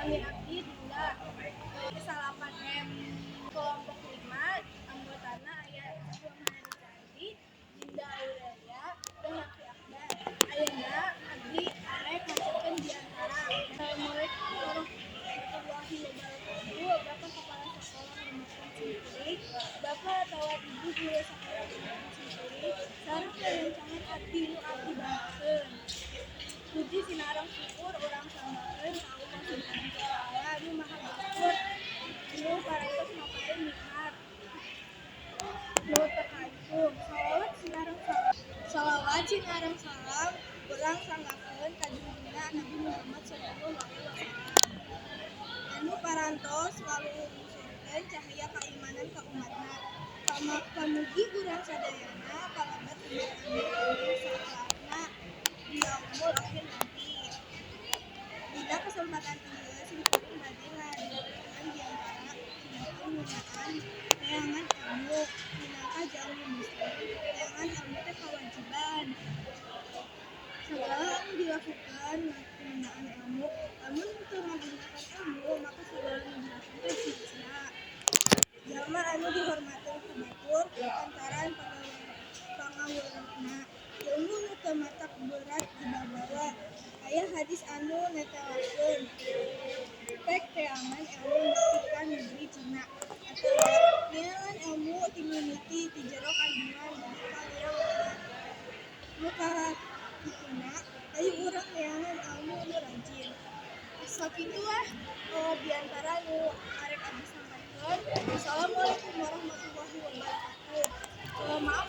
kami abdi Dinda salapan M kelompok 5 anggotana aya Rahman Candi, Dinda Aurelia, dan Laki Akbar. Ayeuna abdi arek macakeun diantara Assalamualaikum warahmatullahi wabarakatuh. Bapak Kepala Sekolah Lumajang Cimpurik, Bapak atau Ibu Guru Sekolah Lumajang Cimpurik, sareng rerencangan abdi nu abdi bangkeun. Puji sinareng syukur urang sambakeun ka Allah Subhanahu wa taala nu Maha Bangkut, nu parantos mapaeun nikmat. Nu teu kancung. Shalawat sinareng salam urang sanggakeun ka junjungan Nabi Muhammad sallallahu alaihi wasallam. Anu parantos ngaluhurkeun cahaya kaimanan ka umatna. Pamugi urang sadayana palabat umat anu saklahna di yaumul akhir nanti. Dina kesempatan ieu simkuring bade ngadengkeun diantara penggunaan neangan ilmu minangka jalmi muslim. Neangan ilmu teh kawajiban. Segala anu dilakukan penggunaan ilmu, lamun teu ngagunakeun ilmu maka segala anu dilakukan teh sia-sia. Jalma anu dihormateun ku batur lantaran pangaweruhna. Ilmu nu teu matak berat dibawa. Aya hadis anu netelakeun pek teangan ilmu nepi ka negeri Cina atawa neangan ilmu ti mimiti ti jero kandungan bumi kaliangan. Nu kahituna aya urang neangan ilmu nu rajin. Sakitulah diantara nu arek abdi sampaikeun. Assalamualaikum warahmatullahi wabarakatuh. Maaf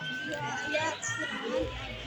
bila aya kekurangan.